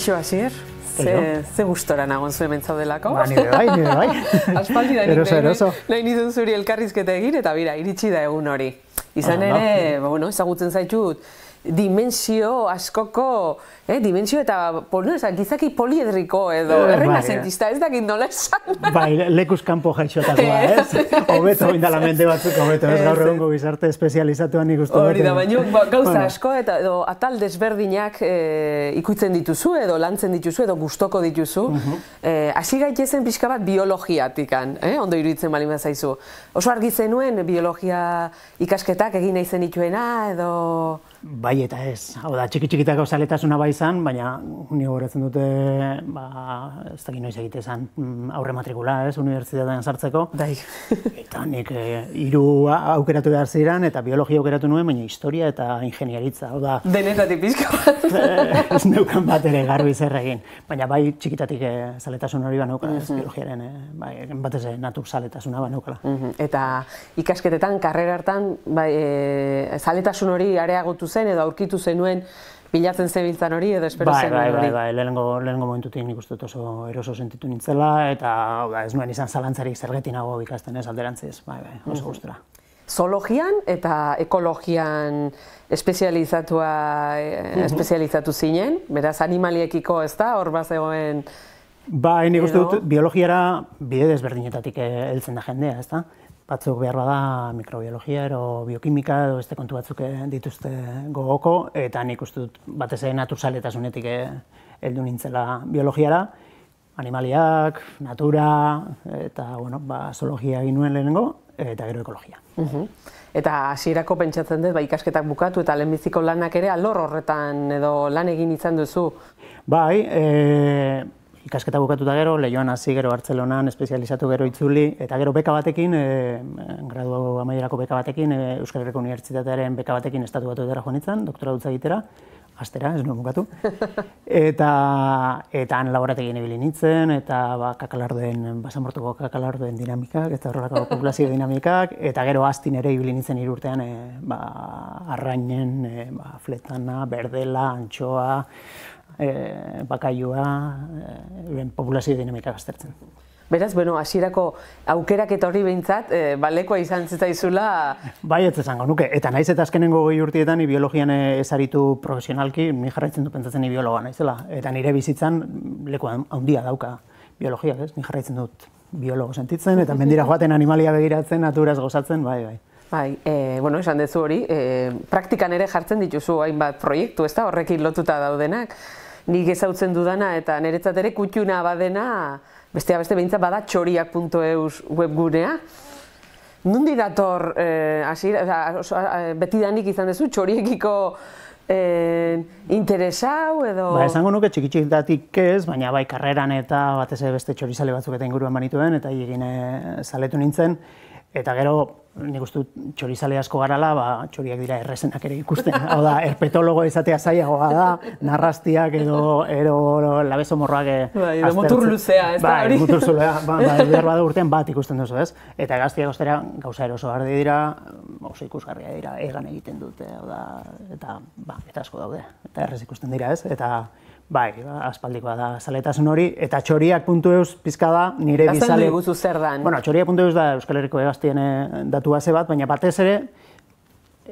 Kaixo, Asier. Ze gustora nagoen zuen mentzaudelako. Nire bai. Aspaldi da nahi nizun zuri elkarrizketa egin, eta bira, iritsi da egun hori. Izan ere, ezagutzen zaitut, dimensio askoko, dimensio eta gizaki poliedriko edo, errenazentista, ez dakit nola esan. Bai, lekuz kanpo jaixotakoa, ez? Hobeto indala mende batzuk, hobeto, ez gaur egungo gizarte espezializatuan nik uste dut. Hori da, baina gauza asko eta atal desberdinak ikutzen dituzu edo lantzen dituzu edo gustoko dituzu. Hasi gaitezen pixka bat biologiatikan, ondo iruditzen bali mazaizu. Oso argi zenuen biologia ikasketak egin nahi zenituena edo... Bai eta ez. Hau da, txiki-txikitako zaletasuna bai izan, baina ni gogoratzen dute, ez dakit noiz egite zen aurre matrikula, unibertsitatean sartzeko. Bai. Eta nik 3 aukeratu behar ziren, eta biologia aukeratu nuen, baina historia eta ingeniaritza. Hau da... Denetatik pixka bat. Ez neukan bat ere garbi zer egin. Baina bai txikitatik zaletasun hori baneukala, ez biologiaren, batez natur zaletasuna baneukala. Eta ikasketetan, karrera hartan, zaletasun hori areagotu zen edo aurkitu zenuen bilatzen zebiltzan hori edo espero zenuen hori? Bai, lehenengo momentutik nik uste dut oso eroso sentitu nintzela eta ez nuen izan zalantzarik zergetinago ikasten ez alderantziz, oso gustura. Zoologian eta ekologian espezializatu zinen, beraz animaliekiko ez da, hor bazegoen... Bai, nik uste dut biologiara bide desberdinetatik heltzen da jendea, ez da? Batzuk behar bada mikrobiologia edo biokimika edo beste kontu batzuk dituzte gogoko, eta nik uste dut batez ere naturzaletasunetik heldu nintzela biologiara, animaliak, natura, eta zoologia egin nuen lehenengo, eta gero ekologia. Eta hasierako pentsatzen dut, ikasketak bukatu eta lehenbiziko lanak ere alor horretan edo lan egin izan duzu? Bai, ikasketa bukatuta gero, Leioan hasi gero Bartzelonan, espezializatu gero itzuli, eta gero beka batekin, gradu amaierako beka batekin, Euskal Herriko Unibertsitatearen beka batekin estatu batuetara joan nintzen, doktoradutza egitera, astera, ez nuen bukatu. Eta han laborategien ibili nintzen, eta basamortuko kakalarduen dinamikak, eta horrelako populazio dinamikak, eta gero Astin ere ibili nintzen 3 urtean, arrainen, fletana, berdela, antxoa, bakailua, populazio dinamikak aztertzen. Beraz, hasierako aukerak eta hori behintzat, balekoa izan zitzaizula... Bai, ez esango nuke, eta naiz eta azkenengo 2 urteetan biologian ezaritu profesionalki, ni jarraitzen du pentsatzen biologa naizela, eta nire bizitzan leku handia dauka biologia, ez? Ni jarraitzen dut biologo sentitzen, eta mendira joaten animalia begiratzen, naturaz gozatzen, bai. Bai, esan dezu hori, praktikan ere jartzen dituzu hainbat proiektu, ez da, horrekin lotuta daudenak. Nik ezautzen dudana eta niretzat ere kutxuna badena, beste behintzat bada txoriak.eus webgunea. Nundi dator, betidanik izan duzu, txoriekiko interesau edo... Esango nuke txiki-txikitatik ez, baina bai karreran eta batez beste txorizale batzuk eta inguruan banituen, eta egin zaletu nintzen. Eta gero, nik uste dut txorizale asko garala, txoriak dira errezenak ere ikusten. Hau da, herpetologo izatea zailagoa da, narrastiak edo labezo morroak aztertzen. Edo mutur luzea, ez da hori? Bai, mutur zulea, behar bada urtean bat ikusten duzu, ez? Eta gaztiak ostera gauza eroso gardi dira, oso ikusgarria dira, egan egiten dute, eta asko daude, eta errez ikusten dira, ez? Eta bai, aspaldikoa da zaletasun hori, eta txoriak.eus pizka da nire bizale... Gazten duguzu zer dan? Txoriak.eus da Euskal Herriko hegaztien datu base bat, baina batez ere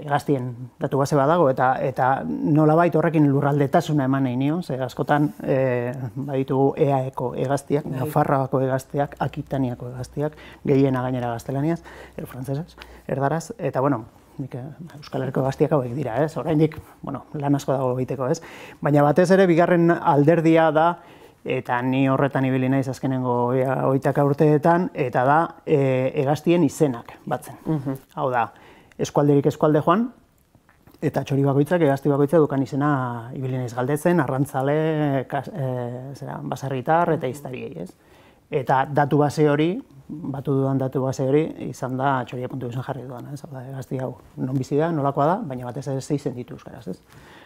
hegaztien datu base bat dago, eta nolabait horrekin lurraldetasuna eman nahi nion, ze askotan baditugu EAeko hegaztiak, Nafarroako hegaztiak, Akitaniako hegaztiak, gehiena gainera gaztelaniaz, frantsesez, erdaraz, eta Euskal Herriko hegaztiak hauek dira, ez? Oraindik, lan asko dago egiteko, ez? Baina batez ere, bigarren alderdia da, eta ni horretan ibili naiz azkenengo 30 urteetan, eta da hegaztien izenak batzen. Hau da, eskualderik eskualde joan, eta txori bakoitzak, hegazti bakoitzak dukan izena ibili naiz galdetzen, arrantzale, baserritar eta iztariei, ez? Eta datu base hori, batu dudan datu base hori, izan da txoria.eusen jarri dudan, ez? Hegazti hau non bizi da, nolakoa da, baina batez ere 6 ditu euskaraz, ez?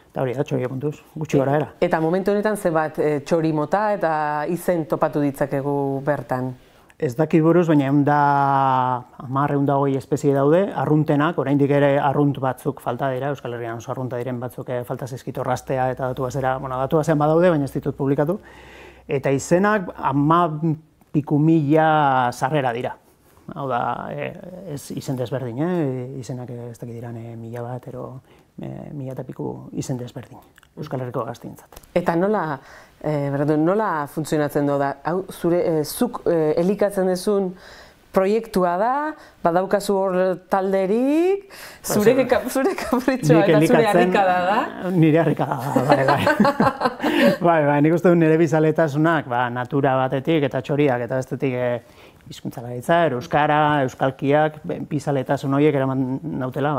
Eta hori da, txoria.eus, gutxi gara era. Eta momentu honetan ze bat txori mota eta izen topatu ditzakegu bertan? Ez dakit buruz, baina 120 espezie daude, arruntenak, oraindik ere arrunt batzuk falta dira, Euskal Herrian oso arrunta diren batzuk falta zaizkit orraztea eta datu basean badaude, baina ez ditut publikatu. Eta izenak 10.000 sarrera dira. Hau da, ez izen desberdin, izenak ez dakit diran 1.000 bat, ero 1.000 eta piku izen desberdin, Euskal Herriko gaztientzat. Eta nola funtzionatzen da? Hau, zuk elikatzen dezun proiektua da, badaukazu hor talderik, zure kapritxoa eta zure harrikada da? Nire harrikada da, bai. Nik uste du nire bizaletasunak natura batetik eta txoriak eta bestetik hizkuntzalaritza, euskara, euskalkiak, bizaletasun horiek eraman nautela,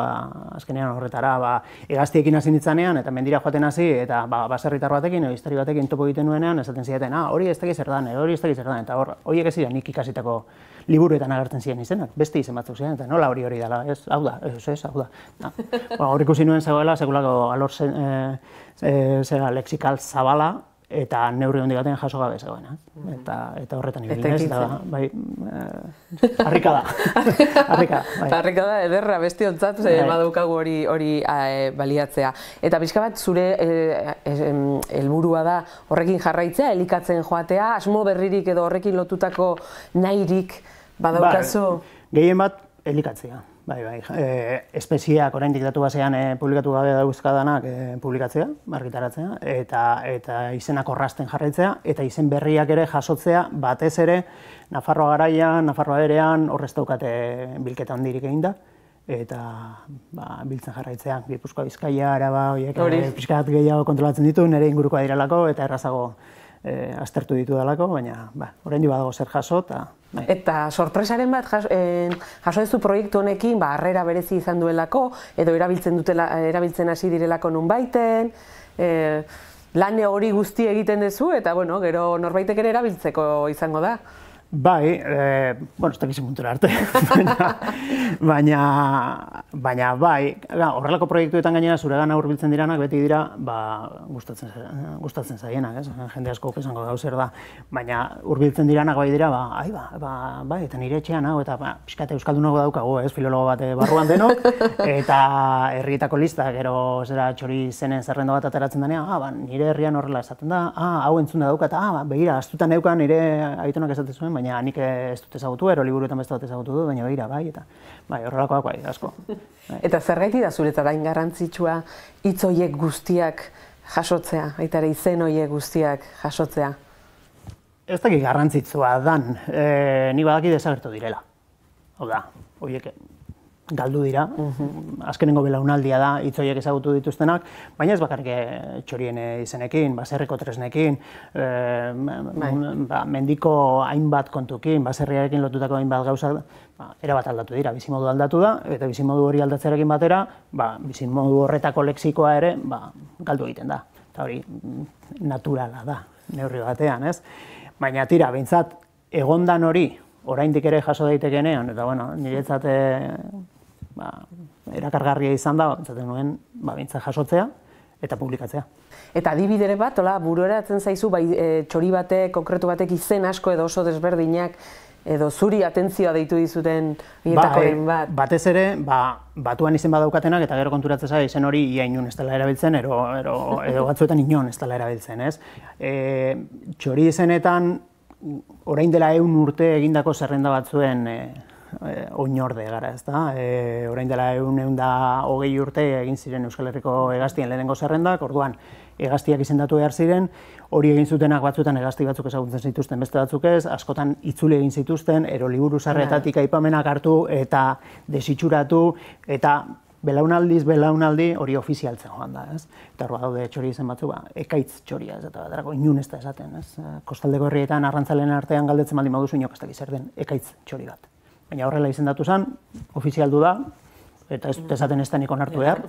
azkenean horretara, hegaztiekin hasi nintzanean, eta mendira joaten hasi, eta baserritar batekin, edo historia batekin topo egiten nuenean, esaten zidaten, hori ez dakiz zer dan, hori ez dakiz zer dan, eta horiek ez ziren nik ikasitako liburuetan agertzen ziren izenak, beste izen batzuk ziren, eta nola hori dela, ez, hau da. Hor ikusi nuen zegoela, sekulako alor lexikal zabala, eta neurri hondi batean jaso gabe zegoena. Eta horretan ibilinez, eta bai, harrikada. Harrikada ederra bestiontzat badaukagu hori baliatzea. Eta pixka bat zure helburua da horrekin jarraitzea, elikatzen joatea, asmo berririk edo horrekin lotutako nahirik badaukazu? Gehien bat elikatzea. Bai, espezieak oraindik datu basean publikatu gabe dauzkadanak publikatzea, argitaratzea, eta izenak orrazten jarraitzea, eta izen berriak ere jasotzea, batez ere, Nafarroa garaian, Nafarroa berean, horrez daukate bilketa handirik egin da, eta biltzen jarraitzea, Gipuzkoa, Bizkaia, Araba, horiek pixkat gehiago kontrolatzen ditu, nire ingurukoa direlako, eta errazago aztertu ditu dalako, baina oraindik badago zer jaso, Eta sorpresaren bat jaso duzu proiektu honekin, harrera berezi izan duelako, edo erabiltzen hasi direlako nunbaiten, lan hori guzti egiten duzu, eta gero norbaitek ere erabiltzeko izango da. Bai, ez dakizu puntura arte, baina bai, horrelako proiektuetan gainera zuregana hurbiltzen diranak beti dira gustatzen zaienak, jende asko esango gau zer da, baina hurbiltzen diranak bai dira, bai, eta nire etxean hau, eta pixkat euskaldunago daukagu, filologo bat barruan denok, eta herrietako lista, gero zera txori zenen zerrendo bat ateratzen denean, nire herrian horrela esaten da, hau entzunda dauka, eta begira, astutan neukan nire aitonak esaten zuen, baina nik ez dut ezagutu, liburuetan beste bat ezagutu du, baina begira, bai, eta horrelakoak bai, asko. Eta zergaiti da zuretzat hain garrantzitsua hitz horiek guztiak jasotzea, baita ere izen horiek guztiak jasotzea? Ez dakit garrantzitsua dan, ni badaki desagertu direla. Hau da, horiek galdu dira, azkenengo belaunaldia da hitz horiek ezagutu dituztenak, baina ez bakarrik txorien izenekin, baserriko tresnekin, mendiko hainbat kontukin, baserriarekin lotutako hainbat gauza, erabat aldatu dira, bizimodu aldatu da, eta bizimodu hori aldatzearekin batera, bizimodu horretako lexikoa ere galdu egiten da. Eta hori naturala da, neurri batean, ez? Baina tira, behintzat, egondan hori, oraindik ere jaso daitekenean, eta niretzat erakargarria izan da, entzaten nuen, behintzat jasotzea eta publikatzea. Eta adibidere bat, burueratzen zaizu, txori batek, konkretu batek izen asko edo oso desberdinak, edo zuri atentzioa deitu dizuten hietakoren bat? Batez ere, batuan izen badaukatenak, eta gero konturatzen zara izen hori ia inon ez dela erabiltzen, edo batzuetan inon ez dela erabiltzen, ez? Txori izenetan, orain dela 100 urte egindako zerrenda batzuen oinorde gara, ez da? Orain dela 120 urte egin ziren Euskal Herriko hegaztien lehenengo zerrendak, orduan hegaztiak izendatu behar ziren, hori egin zutenak batzuetan hegazti batzuk ezagutzen zituzten, beste batzuk ez, askotan itzuli egin zituzten, liburu sarretatik aipamenak hartu eta desitxuratu, eta belaunaldi hori ofizialtzen joan da, ez? Eta hor daude txori izen batzu, ekaitz txoria, ez eta baterako inun ez da esaten, ez? Kostaldeko herrietan arrantzalen artean galdetzen baldin baduzu inok ez dakiz zer den ekaitz txori bat. Baina horrela izendatu zen, ofizialdu da, eta ez dut esaten ez denik onartu behar,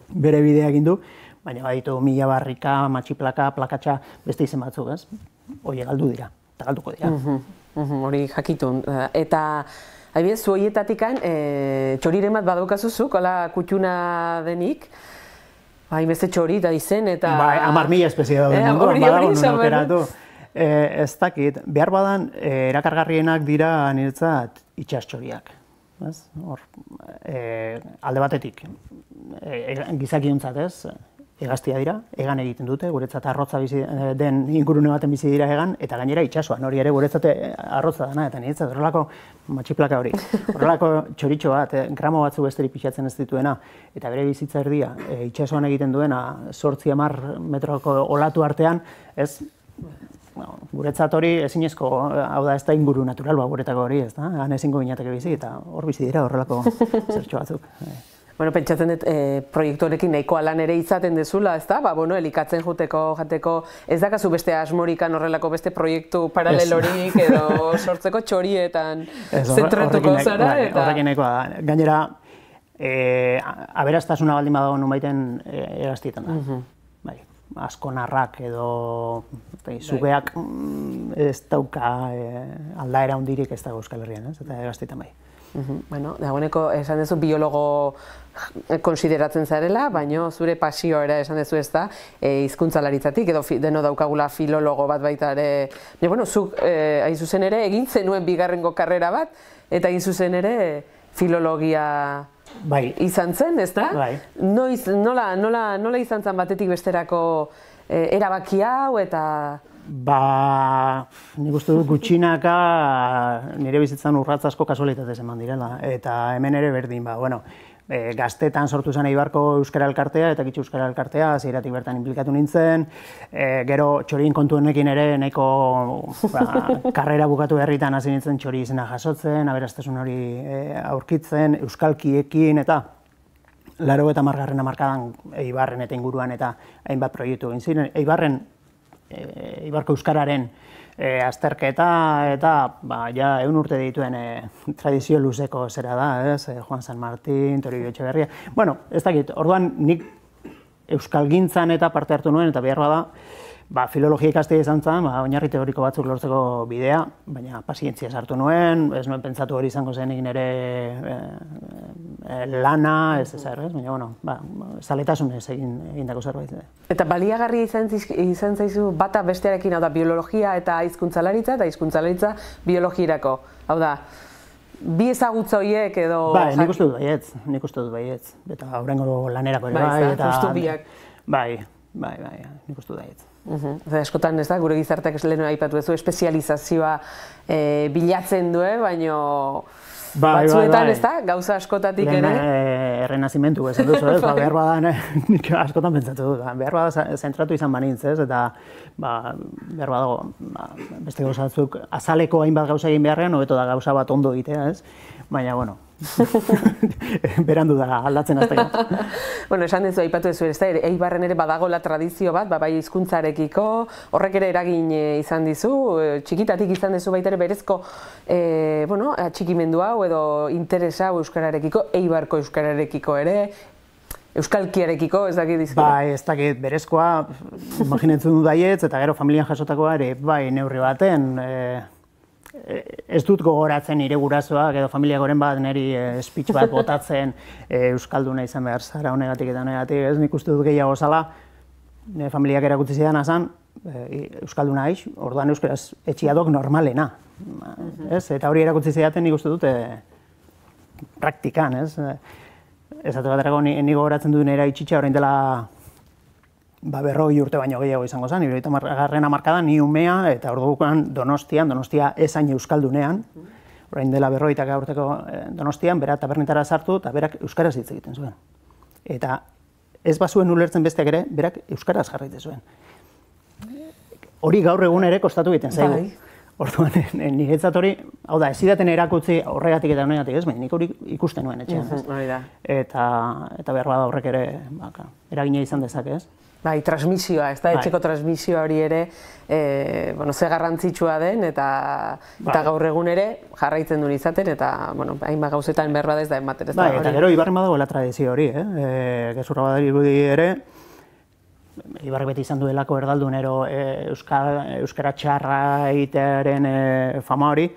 bere bidea egin du, baina baditu mila barrika, matxiplaka, plakatxa, beste izen batzuk, ez? Hori galdu dira, eta galduko dira. Hori jakitun. Eta adibidez, zu horietatikan, txoriren bat badaukazuzuk, hola kutxuna denik, beste txori eta izen, eta... 10.000 espezie dauden munduan, badago non aukeratu. Ez dakit, behar badan erakargarrienak dira niretzat itsastxoriak. Alde batetik, gizakiontzat ez, hegaztia dira, hegan egiten dute, guretzat arrotza den ingurune baten bizi dira hegan, eta gainera itsasoan, hori ere guretzat arrotza dana, eta niretzat horrelako matxiplaka hori. Horrelako txoritxo bat, gramo batzu besterik pixatzen ez dituena, eta bere bizitza erdia itsasoan egiten duena 8-10 metroko olatu artean, ez, guretzat hori ezinezko, hau da ez da inguru natural guretako hori, ez da, han ezingo ginateke bizi, eta hor bizi dira horrelako zertxo batzuk. Bueno, pentsatzen dut, proiektu honekin nahikoa lan ere izaten dezula, ez da? Elikatzen jateko, ez dakazu beste asmorikan horrelako beste proiektu paralelorik edo sortzeko txorietan zentratuko zara? Horrekin nahikoa da. Gainera, aberastasuna baldin badago nunbaiten hegaztietan da. Askonarrak edo zugeak ez dauka aldaera hundirik ez dago Euskal Herrian, eta hegaztietan bai. Bueno, dagoeneko esan duzu biologo konsideratzen zarela, baina zure pasioa ere esan duzu ez da, hizkuntzalaritzatik edo deno daukagula filologo bat baita ere. Baina, zuk hain zuzen ere egin zenuen bigarrengo karrera bat, eta hain zuzen ere filologia izan zen, ez da? Nola izan zen batetik besterako erabaki hau eta... Nik uste dut gutxinaka nire bizitzan urratz asko kasualitatez eman direla, eta hemen ere berdin, gaztetan sortu zen Eibarko Euskara Elkartea eta Kitxu Euskara Elkartea, hasieratik bertan inplikatu nintzen, gero txorien kontu honekin ere nahiko karrera bukatu herritan hasi nintzen txori izena jasotzen, aberastasun hori aurkitzen, euskalkiekin eta 80. hamarkadan Eibarren eta inguruan eta hainbat proiektu egin ziren. Eibarko Euskararen azterketa eta ja 100 urte dituen tradizio luzeko zera da, Juan San Martín, Toribio Etxeberria. Bueno, ez dakit, orduan nik euskalgintzan eta parte hartu nuen eta behar bada, filologia ikastea izan zen, oinarri teoriko batzuk lortzeko bidea, baina pazientzia sartu nuen, ez nuen pentsatu hori izango zenik nire lana, ez ezer, baina, zaletasunez egindako zerbait. Eta baliagarri izan zaizu bata bestearekin, hau da, biologia eta hizkuntzalaritza, eta hizkuntzalaritza biologiarako, hau da, bi ezagutza horiek edo... Nik uste dut baietz, eta aurrengo lanerako ere bai, eta... Justu biak. Nik uste dut baietz. Eskotan, ez da, gure gizarteak lehen aipatu duzu, espezializazioa bilatzen du, baina batzuetan, ez da, gauza askotatik ere. Errenazimentu esan duzu, behar badan, nik askotan pentsatu dut, behar badan zentratu izan banintz, eta behar badago, beste gauza batzuk, azaleko hainbat gauza egin beharrean, hobeto da gauza bat ondo egitea, ez? Baina, berandu da aldatzen azteko. Esan duzu, aipatu duzu, ez da, Eibarren ere badagola tradizio bat, bai hizkuntzarekiko, horrek ere eragin izan dizu, txikitatik izan duzu baita ere berezko atxikimendu hau edo interesa hau euskararekiko, Eibarko euskararekiko ere, euskalkiarekiko, ez dakit dizkera? Ez dakit, berezkoa, imaginatzen du daietz, eta gero familian jasotakoa ere, neurri baten, ez dut gogoratzen nire gurasoak edo familia goren bat niri speech bat botatzen euskalduna izan behar zara honegatik eta honegatik, ez nik uste dut gehiago zala, nire familiak erakutsi zidan azan, euskalduna aiz, orduan euskaraz etxiadok normalena, eta hori erakutsi zidaten nik uste dut praktikan, esate baterako nik gogoratzen dut nire itxitxa orain dela 40 urte baino gehiago izango zen, 70. hamarkadan ni umea eta orduan Donostia esain euskaldunean, orain dela 40 urteko Donostian, bera tabernetara sartu eta berak euskaraz hitz egiten zuen. Eta ez bazuen ulertzen besteak ere, berak euskaraz jarraitzen zuen. Hori gaur egun ere kostatu egiten zaigu. Orduan, niretzat hori, hau da, ez zidaten erakutsi horregatik eta honegatik ez, baina nik hori ikusten nuen etxean. Eta behar bada horrek ere eragina izan dezake, ez? Transmisioa, ez da, etxeko transmisioa hori ere, ze garrantzitsua den, eta gaur egun ere jarraitzen duen izaten, eta hainbat gauzetan behar bada ez da ematen, ez da. Eta gero Ibarren badagoela tradizio hori, gezurra badirudi ere, Ibarrek beti izan duelako erdaldunero euskara txarra egitearen fama hori,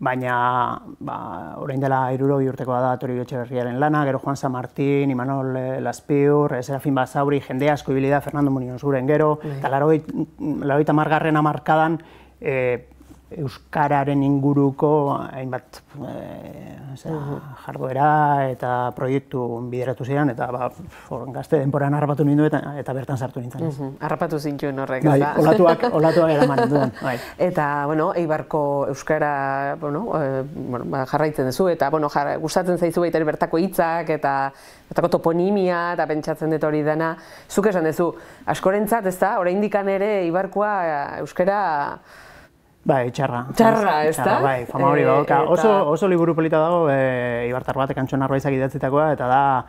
baina orain dela 60 urtekoa da Toribio Etxeberriaren lana, gero Juan San Martín, Imanol Laspiur, Serafin Basauri, jende asko ibili da, Fernando Muñoz Guren gero, eta 80. hamarkadan euskararen inguruko hainbat jarduera eta proiektu bideratu ziren, eta gazte denporan harrapatu nindu eta bertan sartu nintzen. Harrapatu zintuen horrek, bai, olatuak eraman ninduen. Bai. Eta, Eibarko euskara jarraitzen duzu, eta gustatzen zaizu baita bertako hitzak, eta bertako toponimia, eta pentsatzen dut hori dena. Zuk esan duzu, askorentzat, ez da, oraindikan ere Eibarkoa euskara bai, txarra. Txarra, ez da? Bai, fama hori dauka. Oso liburu polita dago, Ibartar batek Antxon Arbaizak idatzitakoa, eta da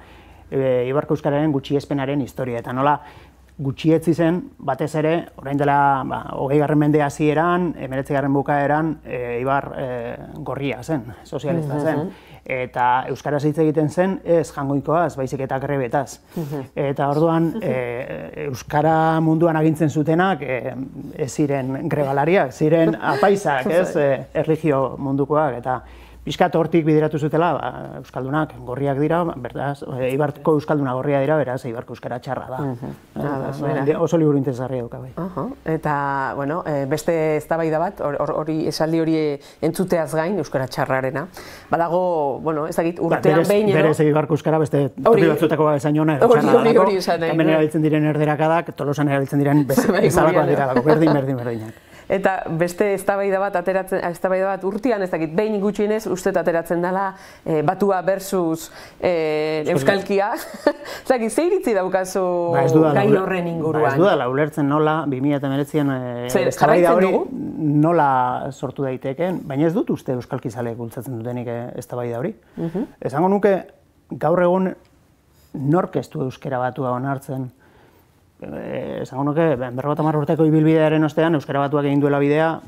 Ibarko euskararen gutxiespenaren historia. Eta nola, gutxietzi zen, batez ere, orain dela 20. mende hasieran, 19. bukaeran, Ibar gorria zen, sozialista zen. Eta euskaraz hitz egiten zen ez jangoikoaz, baizik eta grebetaz. Eta orduan, euskara munduan agintzen zutenak ez ziren grebalariak, ziren apaisak, ez, erlijio mundukoak, eta pixkat hortik bideratu zutela, euskaldunak gorriak dira, beraz, Eibarko euskalduna gorria dira, beraz, Eibarko euskara txarra da. Oso liburu interesgarria dauka, bai. Eta, beste eztabaida bat, esaldi hori entzuteaz gain, euskara txarrarena. Badago, ez dakit, urtean behin edo... Berez Eibarko euskara beste toki batzutako esan jona, txarra dalako. Hemen erabiltzen diren erderakadak, Tolosan erabiltzen diren bezalakoak diralako, berdinak. Eta beste eztabaida bat urtean, ez dakit, behin gutxienez, uste ateratzen dela batua versus euskalkia. Ez dakit, ze iritzi daukazu gai horren inguruan? Ez dudala, ulertzen nola, 2019an eztabaida hori nola sortu daiteken, baina ez dut uste euskalkizaleek bultzatzen dutenik eztabaida hori. Esango nuke, gaur egun nork ez du euskara batua onartzen. Esango nuke, 50 urteko ibilbidearen ostean, euskara batuak egin duela bidea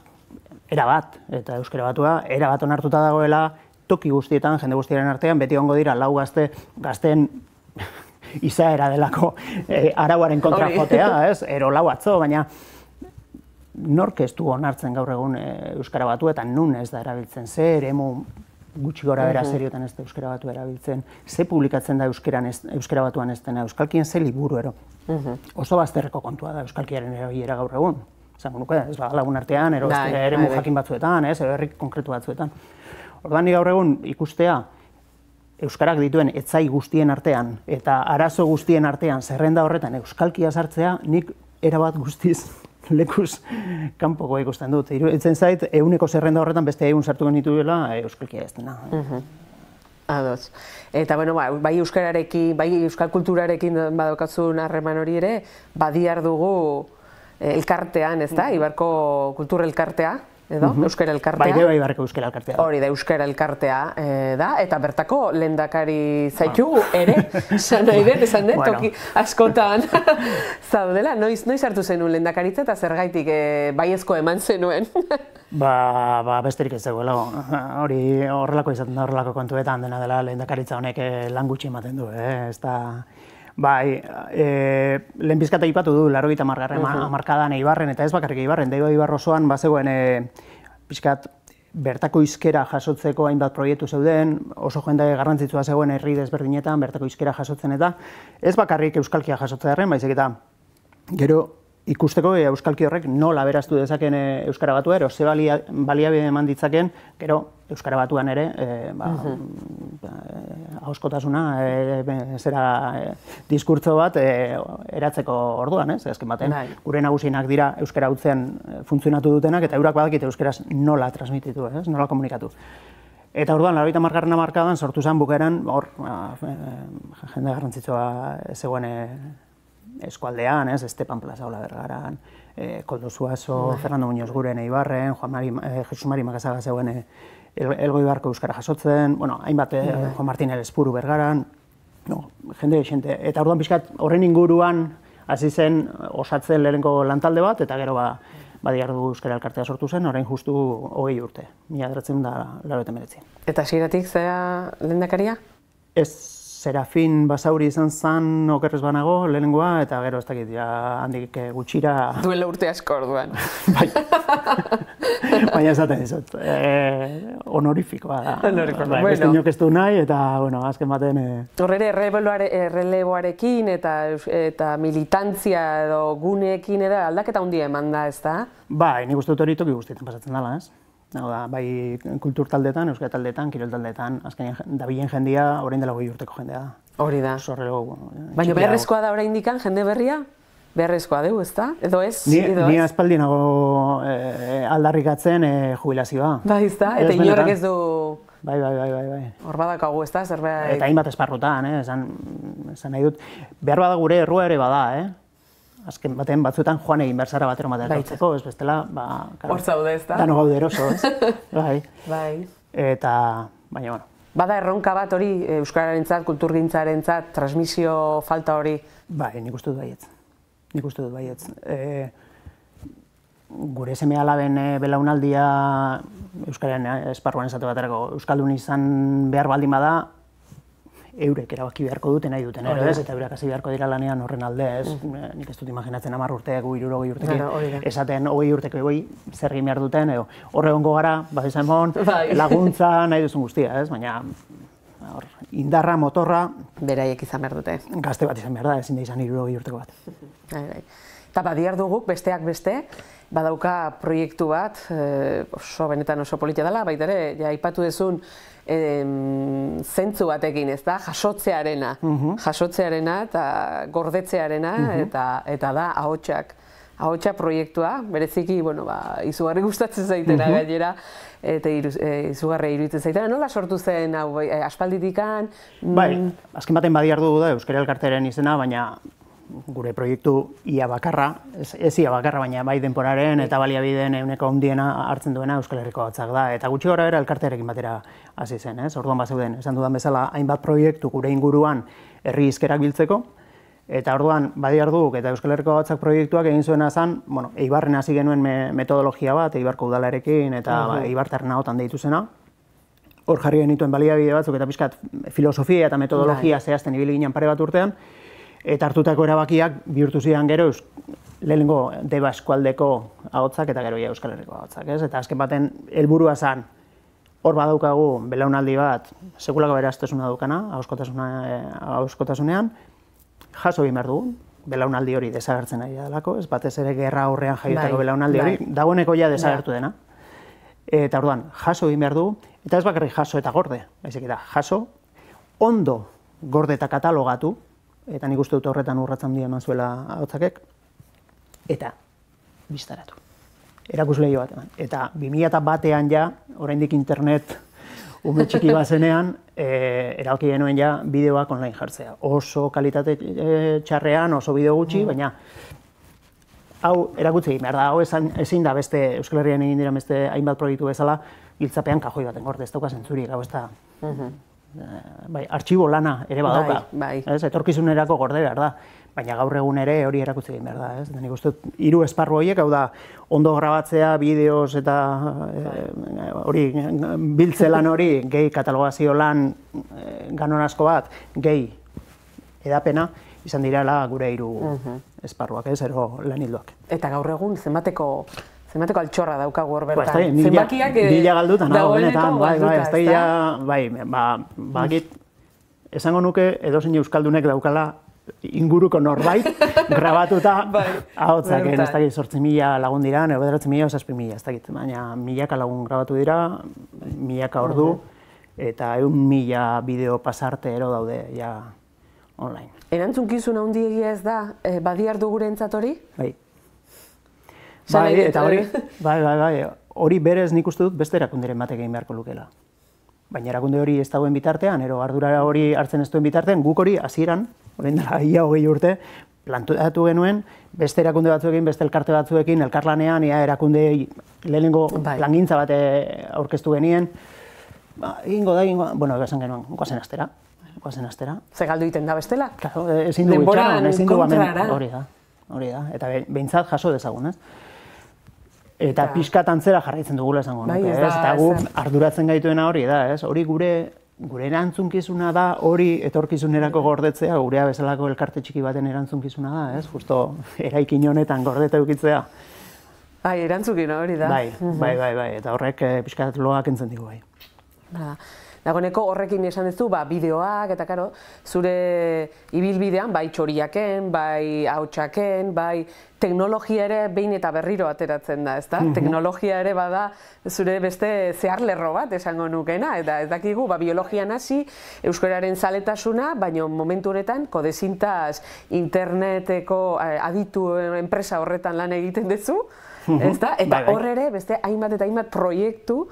erabat, eta euskara batua erabat onartuta dagoela toki guztietan, jende guztiaren artean, beti egongo dira lau gazten izaera delako arauaren kontra jotea, ez? Ero lau atzo, baina nork ez du onartzen gaur egun euskara batu, eta nun ez da erabiltzen, ze eremu gutxi gora bera seriotan ez da euskara batu erabiltzen, ze publikatzen da euskara batuan ez dena, euskalkien ze liburu ero. Oso bazterreko kontua da euskalkiaren erabilera gaur egun. Zango nuke, ez lagun artean, eremu jakin batzuetan, herrik konkretu batzuetan. Orduan gaur egun ikustea euskarak dituen etzai guztien artean eta arazo guztien artean zerrenda horretan euskalkia sartzea, nik erabat guztiz lekuz kanpoko ikusten dut. Iruditzen zait, 100 zerrenda horretan beste 100 sartu genituela euskalkia ez dena. Ados. Eta, bai euskararekin, bai euskal kulturarekin badokazun harreman hori ere, badiar dugu elkartean, ez da? Ibarko kultur elkartea, edo? Euskara elkartea. Bai, Ibarko euskara elkartea. Hori da, euskara elkartea da, eta bertako lehendakari zaitu ere, esan dut, toki askotan zaudela. Noiz hartu zenuen lehendakaritza eta zergaitik baiezko eman zenuen? Besterik ez zegoela, hori horrelako izaten da horrelako kontuetan dena dela lehendakaritza honek lan gutxi ematen du, ez da... Bai, lehen pizkata ipatu du, 80. hamarkadan Eibarren, eta ez bakarrik Eibarren, Eibar osoan bazegoen pizkat bertako hizkera jasotzeko hainbat proiektu zeuden, oso jende garrantzitsua zegoen herri desberdinetan, bertako hizkera jasotzen eta ez bakarrik euskalkia jasotzearen, baizik eta gero ikusteko euskalki horrek nola beraztu dezaken euskara batua, ero ze baliabide eman ditzaken, gero euskara batuan ere ahoskotasuna, diskurtso bat eratzeko orduan, ez? Azken baten, gure nagusienak dira euskara hutzean funtzionatu dutenak, eta eurak badakite euskaraz nola transmititu, nola komunikatu. Eta orduan, 80. hamarkadan sortu zen bukaeran, hor, jende garrantzitsua zegoen eskualdean, Estepan Plazaola Bergaran, Koldo Zuazo, Fernando Muñoz Guren Eibarren, Jesus Mari Magasaga zegoen Elgo Ibarko euskara jasotzen, hainbat Juan Martín Elespuru Bergaran, jende. Eta orduan pixkat horren inguruan hasi zen osatzen lehenengo lantalde bat, eta gero badiar dugu euskara elkartea sortu zen, orain justu 20 urte, 1989. Eta hasieratik zea lehendakaria? Ez Serafin Basauri izan zen okerrez banago, lehenengoa, eta gero ez dakit, handik gutxira... Duela urte asko orduan. Bai. Baina esaten dizut, honorifikoa da. Honorifikoa, beste inok ez du nahi, eta, azken baten... Horre erreleboarekin eta militantzia edo guneekin edo aldaketa handia eman da, ez da? Bai, nik uste dut hori toki guztietan pasatzen dela, ez? Bai kultur taldetan, euskal taldetan, kirol taldetan, azkenean dabilen jendia orain dela 20 urteko jendea da. Hori da. Baina beharrezkoa da oraindikan jende berria? Beharrezkoa dugu, ez da? Edo ez? Ni aspaldi nago aldarrikatzen jubilazioa. Bai, ez da? Eta inorrek ez du... Bai. Hor badakagu, ez da? Eta hainbat esparrutan, esan nahi dut. Behar bada gure errua ere bada, azken baten batzuetan joan egin berzara batero materatzeko, ez bestela, hor zaude, ez da? Dano gaude eroso, ez? Bai. Eta, baina, bueno. Bada erronka bat hori, euskararentzat, kulturgintzarentzat, transmisio falta hori? Bai, nik uste dut baietz. Gure seme-alaben belaunaldia euskararen esparruan esate baterako euskaldun izan behar baldin bada, eurek erabaki beharko dute nahi duten, eta eurek hasi beharko dira lanean horren alde, ez? Nik ez dut imaginatzen 10 urteak, 60 urtekin, esaten 20 urteko zer egin behar duten, horre gongo gara, izan laguntza nahi duzun guztia, ez? Baina indarra, motorra... Beraiek izan behar dute. Gazte bat izan behar da, ezin da izan 60 urteko bat. Eta badiar duguk, besteak beste, badauka proiektu bat, benetan oso politia dela, baita ere, aipatu dezun, zentzu batekin, ez da, jasotzearena eta gordetzearena, eta da ahotsak proiektua, bereziki, izugarri gustatzen zaitena gainera, eta izugarri iruditzen zaitena. Nola sortu zen, aspalditikan? Bai, azken baten badiar dugu da, Euskara Elkartearen izena, baina gure proiektu ia bakarra, ez ia bakarra, baina bai denporaren eta baliabideen ehuneko handiena hartzen duena Euskal Herriko Ahotsak da. Eta gutxi gorabehera elkartearekin batera hasi zen, ez? Orduan bazeuden, esan dudan bezala, hainbat proiektu gure inguruan herri hizkerak biltzeko, eta orduan badiar duguk eta Euskal Herriko Ahotsak proiektuak egin zuena zen, Eibarren hasi genuen metodologia bat, Eibarko udalarekin eta Eibartarren ahotan deitu zena. Hor jarri genituen baliabide batzuk eta pixkat filosofia eta metodologia zehazten ibili ginen pare bat urtean, eta hartutako erabakiak bihurtu zidan gero lehenengo Deba eskualdeko ahotsak eta gero Euskal Herriko ahotsak, ez? Eta azken baten helburua zen hor badaukagu belaunaldi bat sekulako beraztasuna daukana ahoskotasunean, jaso egin behar dugu, belaunaldi hori desagertzen ari delako, ez batez ere gerra aurrean jaiotako belaunaldi hori, dagoeneko ja desagertu dena. Eta orduan, jaso egin behar dugu, eta ez bakarrik jaso eta gorde, baizik eta jaso, ondo gorde eta katalogatu, eta nik uste dut horretan urratza handia eman zuela ahotsakek, eta biztaratu. Erakusleio bat eman. Eta 2001ean ja, oraindik internet ume txiki bazenean, erabaki genuen ja bideoak online jartzea. Oso kalitate txarrean, oso bideo gutxi, baina hau erakutsi egin behar da, hau ezin da beste Euskal Herrian egin dira beste hainbat proiektu bezala, giltzapean kajoi baten gorde, ez dauka zentzurik, hau ez da... artxibo lana ere badauka, etorkizunerako gorde behar da, baina gaur egun ere hori erakutsi egin behar da, ez? Nik uste dut 3 esparru horiek, hau da, ondo grabatzea, bideoz eta hori, biltze lan hori, gehi katalogazio lan ganorazko bat, gehi edapena, izan direla gure 3 esparruak, ez, ero lan hildoak. Eta gaur egun zenbateko altxorra daukagu hor bertan. Zenbakiak bila galdutan, benetan, bakit, esango nuke edozein euskaldunek daukala inguruko norbait grabatuta ahotsaken, ez dakit 8.000 lagun dira, 9.000 o 7.000, ez dakit, baina 1.000 lagun grabatu dira, 1.000 ordu, eta 1.000 bideo pasarte ero daude ja online. Erantzunkizun handiegia ez da, badiar du gurentzat hori? Bai, eta hori berez nik uste dut beste erakunderen batek egin beharko lukela. Baina erakunde hori ez dagoen bitartean, ardura hori hartzen ez duen bitartean, guk hori hasieran, orain dela 20 urte, planteatu genuen, beste erakunde batzuekin, beste elkarte batzuekin, elkarlanean, erakunde lehenengo plangintza bat aurkeztu genien, egingo da, esan genuen, goazen astera. Ze galdu egiten da bestela? Claro, ezin dugu itxaron, ezin dugu hori da, eta behintzat jaso dezagun, ez? Eta pixkat antzera jarraitzen dugula esango nuke, ez? Eta gu arduratzen gaituena hori da, ez? Hori gure gure erantzunkizuna da hori etorkizunerako gordetzea, gurea bezalako elkarte txiki baten erantzunkizuna da, ez? Justo eraikin honetan gordeta edukitzea. Bai, erantzukin hori da. Bai, eta horrek pixkat loa kentzen digu bai. Dagoeneko horrekin esan duzu, bideoak, eta karo, zure ibilbidean, bai txoriaken, bai hautsaken, bai teknologia ere behin eta berriro ateratzen da, ezta? Teknologia ere bada zure beste zeharlerro bat esango nukena, eta ez dakigu, biologian hasi, euskararen zaletasuna, baina momentu honetan, Kodezintaz interneteko aditu enpresa horretan lan egiten duzu, eta hor ere, beste hainbat eta hainbat proiektu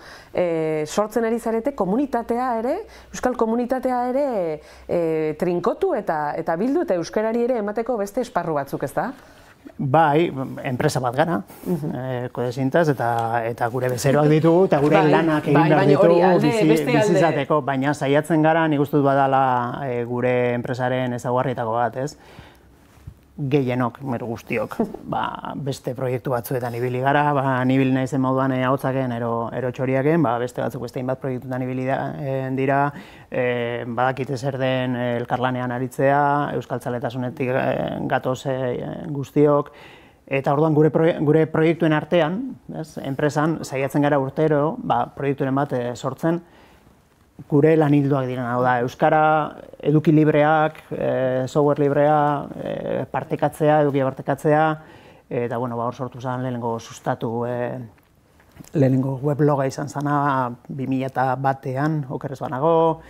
sortzen ari zarete, komunitatea ere, euskal komunitatea ere trinkotu eta bildu eta euskarari ere emateko beste esparru batzuk, ezta? Bai, enpresa bat gara, Kodezintaz, eta gure bezeroak ditugu, eta gure lanak egin behar ditugu bizizateko, baina saiatzen gara, nik uste dut badala gure enpresaren ezaugarrietako bat, ez? Gehienok, guztiok, beste proiektu batzuetan ibili gara, nibil naizen moduan ahotsaken ero txoriaken, beste batzuk beste hainbat proiektutan ibili dira, badakite zer den elkarlanean aritzea, euskaltzaletasunetik gatoz guztiok, eta orduan gure proiektuen artean, enpresan, saiatzen gara urtero, proiekturen bat sortzen, gure lan hildoak diren, hau da, euskara eduki libreak, software librea, partekatzea, edukia partekatzea, eta hor sortu zen lehenengo sustatu, lehenengo webloga izan zena 2001an, okerrez banago,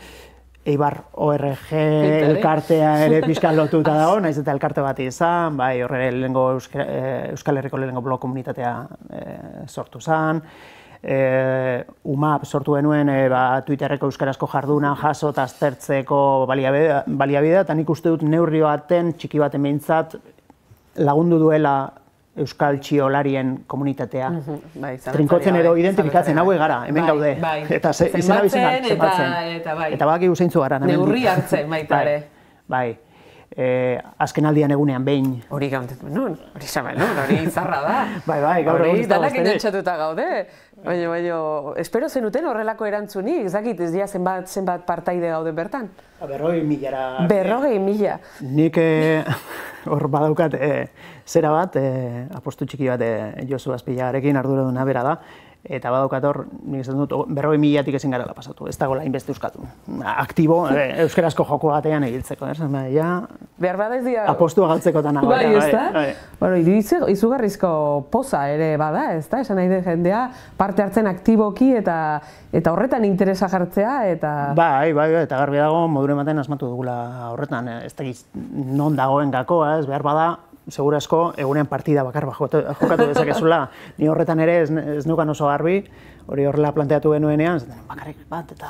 Eibar ORG elkartea ere pixkan lotuta dago, naiz eta elkarte bat izan, horre Euskal Herriko lehenengo blog komunitatea sortu zen, UMAP sortu genuen Twitterreko euskarazko jarduna jaso eta aztertzeko baliabidea, eta nik uste dut neurri baten, txiki baten behintzat, lagundu duela euskal txiolarien komunitatea. Trinkotzen edo identifikatzen, hauek gara, hemen gaude. Eta izena bizenak, zenbatzen. Eta baki useintzu gara. Neurri hartzen baita ere. Bai. Azkenaldian egunean behin. Hori gauntetu nuen, hori izarra da. Bai, gaur egun ez dago danak enantxatuta gaude. Baina, espero zenuten horrelako erantzunik, ez dakit, ez dira zenbat partaide gaude bertan? 40.000. 40.000. Nik hor badaukat zera bat, apostu txiki bat Josu Azpillagarekin arduraduna bera da, eta badaukat hor, nik esan dut, 40.000-tik ezin garela pasatu, ez dagoela inbeste euskatu. Aktibo, euskarazko joko batean egiltzeko, behar bada ez dira... Apostua galtzekotan nago. Bai, ez da? Izugarrizko poza ere bada, ez da? Esan nahi den jendea, parte hartzen aktiboki eta horretan interesa jartzea, eta... Bai, eta garbi dago, modure ematen asmatu dugula horretan, ez da non dagoen gakoa, ez behar bada, segurazko egunean partida bakar jokatu dezakezula. Ni horretan ere ez neukan oso garbi, hori horrela planteatu genuenean, bakarrik bat, eta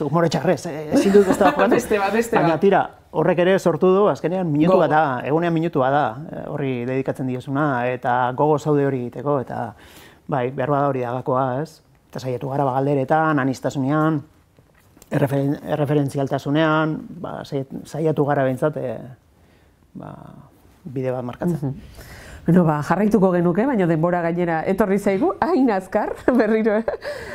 humore txarrez, ezin dut beste bat jokatu. Baina tira, horrek ere sortu du, azkenean minutu bat da, egunean minutu bat da, horri dedikatzen diozuna, eta gogo zaude hori egiteko, eta bai, behar bada hori dagakoa, ez? Eta saiatu gara galderetan, aniztasunean, erreferentzialtasunean, saiatu gara behintzat, bide bat markatzen. Jarraituko genuke, baina denbora gainera etorri zaigu, hain azkar, berriro,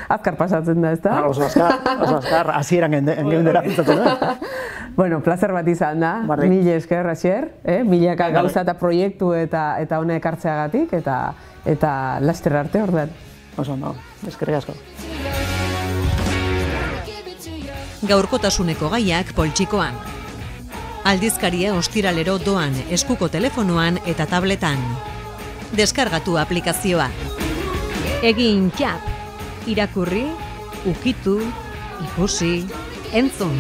azkar pasatzen da, ezta? Oso azkar, hasieran geundera pintzatzen da. Bueno, plazer bat izan da, mila esker, Asier, milaka gauza eta proiektu eta hone ekartzeagatik, eta laster arte ordean. Oso ondo, eskerrik asko. Gaurkotasuneko gaiak poltsikoan. Aldizkaria ostiralero doan eskuko telefonoan eta tabletan. Deskargatu aplikazioa. Egin txap. Irakurri, ukitu, ikusi, entzun.